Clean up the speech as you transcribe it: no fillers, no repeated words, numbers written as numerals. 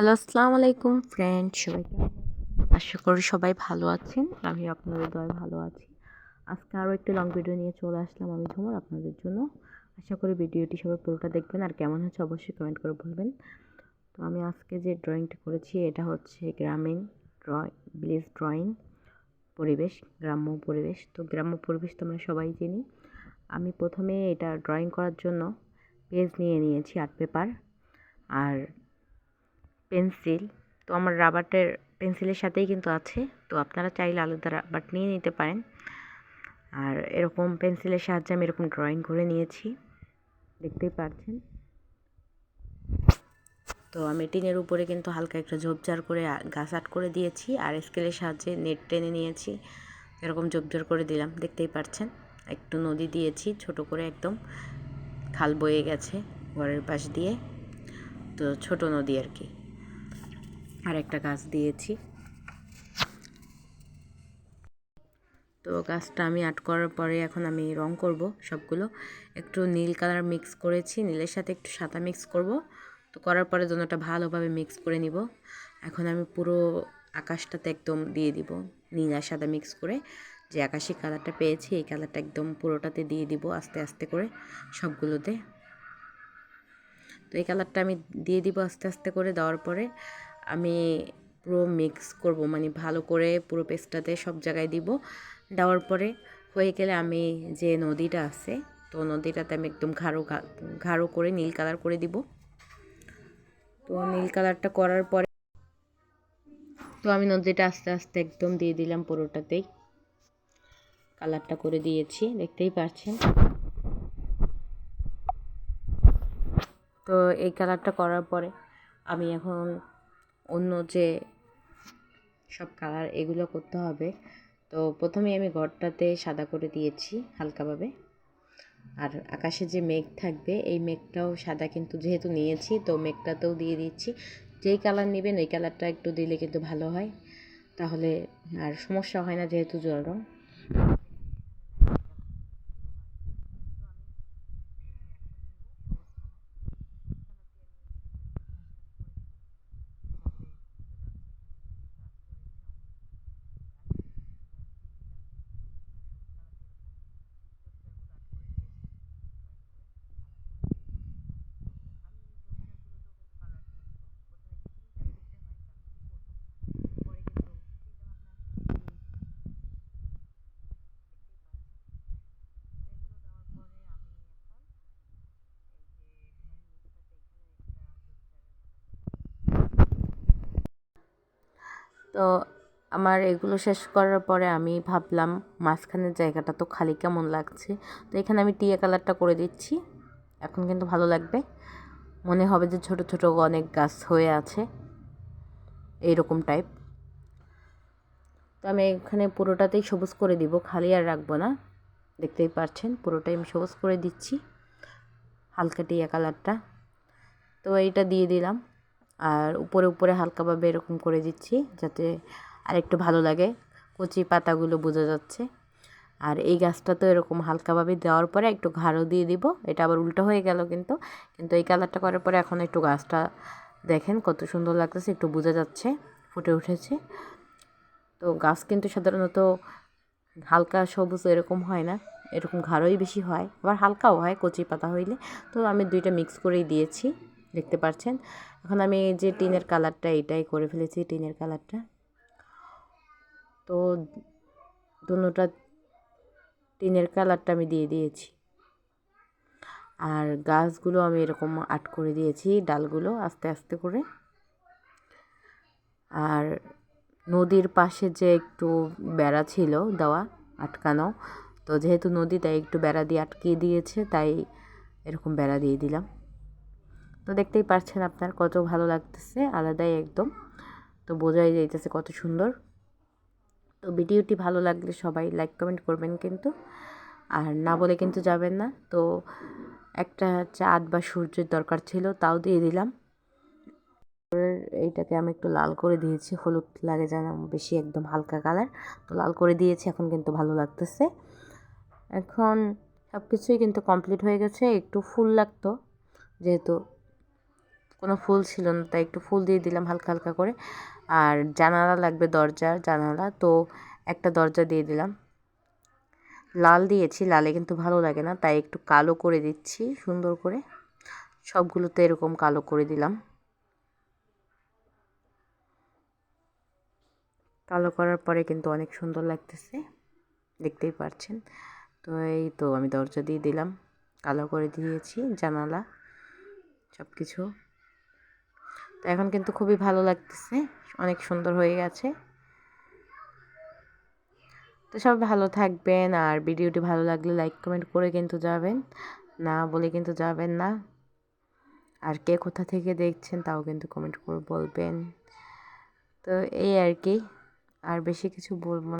Hello, আসসালামু আলাইকুম friend, সবাই কেমন আছেন? আশা করি সবাই ভালো আছেন। আমি আপনাদের দয়ায় ভালো আছি। আজকে আরও একটি লং ভিডিও নিয়ে চলে আসলাম আমি ঝুমুর আপনাদের জন্য। আশা করি ভিডিওটি সবাই পুরোটা দেখবেন আর কেমন হচ্ছে অবশ্যই কমেন্ট করে বলবেন। তো আমি আজকে যে ড্রয়িংটা করেছি এটা হচ্ছে গ্রামীণ ভিলেজ ড্রয়িং, পরিবেশ, গ্রাম্য পরিবেশ। তো গ্রাম্য পরিবেশ তো আমরা সবাই চিনি। আমি প্রথমে এটা ড্রয়িং করার জন্য পেজ নিয়ে নিয়েছি, আর্ট পেপার আর পেন্সিল। তো আমার রাবারের পেন্সিলের সাথেই কিন্তু আছে, তো আপনারা চাইলে আলাদা রাবার নিয়ে নিতে পারেন। আর এরকম পেন্সিলের সাহায্যে আমি এরকম ড্রয়িং করে নিয়েছি, দেখতেই পাচ্ছেন। তো আমি টিনের উপরে কিন্তু হালকা একটা ঝোপঝাড় করে গাছ আর্ট করে দিয়েছি, আর স্কেলের সাহায্যে নেট টেনে নিয়েছি, এরকম ঝোপঝাড় করে দিলাম, দেখতেই পাচ্ছেন। একটু নদী দিয়েছি ছোট করে, একদম খাল বয়ে গেছে ঘরের পাশ দিয়ে, তো ছোট নদী আর কি। আর একটা গাছ দিয়েছি। তো গাছটা আমি আর্ট করার পরে এখন আমি রং করব সবগুলো। একটু নীল কালার মিক্স করেছি, নীলের সাথে একটু সাদা মিক্স করব। তো করার পরে দুটোটা ভালোভাবে মিক্স করে নিব। এখন আমি পুরো আকাশটাতে একদম দিয়ে দিব নীল আর সাদা মিক্স করে। যে আকাশি কালারটা পেয়েছি এই কালারটা একদম পুরোটাতে দিয়ে দিব আস্তে আস্তে করে সবগুলোতে। তো এই কালারটা আমি দিয়ে দিব আস্তে আস্তে করে। দেওয়ার পরে আমি পুরো মিক্স করব, মানে ভালো করে পুরো পেস্টটাতে সব জায়গায় দিব। দেওয়ার পরে হয়ে গেলে আমি যে নদীটা আছে, তো নদীটাতে আমি একদম ঘাড়ো করে নীল কালার করে দিব। তো নীল কালারটা করার পরে তো আমি নদীটা আস্তে আস্তে একদম দিয়ে দিলাম পুরোটাতেই, কালারটা করে দিয়েছি, দেখতেই পাচ্ছেন। তো এই কালারটা করার পরে আমি এখন অন্য যে সব কালার এগুলো করতে হবে। তো প্রথমে আমি ঘরটাতে সাদা করে দিয়েছি হালকাভাবে। আর আকাশে যে মেঘ থাকবে এই মেঘটাও সাদা কিন্তু যেহেতু নিয়েছি, তো মেঘটাতেও দিয়ে দিচ্ছি। যেই কালার নেবেন ওই কালারটা একটু দিলে কিন্তু ভালো হয়, তাহলে আর সমস্যা হয় না যেহেতু জল রঙ। তো আমার এগুলো শেষ করার পরে আমি ভাবলাম মাঝখানের জায়গাটা তো খালি কেমন লাগছে, তো এখানে আমি টিয়া কালারটা করে দিচ্ছি। এখন কিন্তু ভালো লাগবে, মনে হবে যে ছোট ছোট অনেক গাছ হয়ে আছে এইরকম টাইপ। তো আমি এখানে পুরোটাতেই সবুজ করে দিব, খালি আর রাখবো না, দেখতেই পাচ্ছেন পুরোটাই আমি সবুজ করে দিচ্ছি হালকা টিয়া কালারটা। তো এইটা দিয়ে দিলাম, আর উপরে উপরে হালকাভাবে এরকম করে দিচ্ছি যাতে আরেকটু ভালো লাগে, কচি পাতাগুলো বোঝা যাচ্ছে। আর এই গাছটা তো এরকম হালকাভাবে দেওয়ার পরে একটু ঘাড়ও দিয়ে দিব, এটা আবার উল্টো হয়ে গেল কিন্তু কিন্তু এই কালারটা করার পরে এখন একটু গাছটা দেখেন কত সুন্দর লাগতেছে, একটু বোঝা যাচ্ছে ফুটে উঠেছে। তো গাছ কিন্তু সাধারণত হালকা সবুজ এরকম হয় না, এরকম ঘাড়ই বেশি হয়, আবার হালকাও হয় কচি পাতা হইলে। তো আমি দুইটা মিক্স করেই দিয়েছি, দেখতে পাচ্ছেন। এখন আমি এই যে টিনের কালারটা এটাই করে ফেলেছি, টিনের কালারটা। তো দুটোটা টিনের কালারটা আমি দিয়ে দিয়েছি, আর গাছগুলো আমি এরকম আর্ট করে দিয়েছি ডালগুলো আস্তে আস্তে করে। আর নদীর পাশে যে একটু বেড়া ছিল দেওয়া আটকানো, তো যেহেতু নদী তাই একটু বেড়া দিয়ে আটকিয়ে দিয়েছে, তাই এরকম বেড়া দিয়ে দিলাম। তো দেখতেই পাচ্ছেন আপনার কত ভালো লাগতেছে, আলাদাই একদম, তো বোঝাই যাইতেছে কত সুন্দর। তো ভিডিওটি ভালো লাগলে সবাই লাইক কমেন্ট করবেন কিন্তু, আর না বলে কিন্তু যাবেন না। তো একটা চাঁদ বা সূর্যের দরকার ছিল, তাও দিয়ে দিলাম। এইটাকে আমি একটু লাল করে দিয়েছি, হলুদ লাগে যেন বেশি, একদম হালকা কালার, তো লাল করে দিয়েছি। এখন কিন্তু ভালো লাগতেছে। এখন সব কিছুই কিন্তু কমপ্লিট হয়ে গেছে, একটু ফুল লাগতো যেহেতু কোনো ফুল ছিল না, তাই একটু ফুল দিয়ে দিলাম হালকা হালকা করে। আর জানালা লাগবে, দরজার জানালা, তো একটা দরজা দিয়ে দিলাম। লাল দিয়েছি, লালে কিন্তু ভালো লাগে না, তাই একটু কালো করে দিচ্ছি সুন্দর করে। সবগুলোতে এরকম কালো করে দিলাম। কালো করার পরে কিন্তু অনেক সুন্দর লাগতেছে, দেখতেই পাচ্ছেন। তো এই তো আমি দরজা দিয়ে দিলাম, কালো করে দিয়েছি জানালা সব কিছু। তো এখন কিন্তু খুবই ভালো লাগতেছে, অনেক সুন্দর হয়ে গেছে। তো সবাই ভালো থাকবেন, আর ভিডিওটি ভালো লাগলে লাইক কমেন্ট করে কিন্তু যাবেন, না বলে কিন্তু যাবেন না। আর কে কোথা থেকে দেখছেন তাও কিন্তু কমেন্ট করে বলবেন। তো এই আর কি, আর বেশি কিছু বলবো না।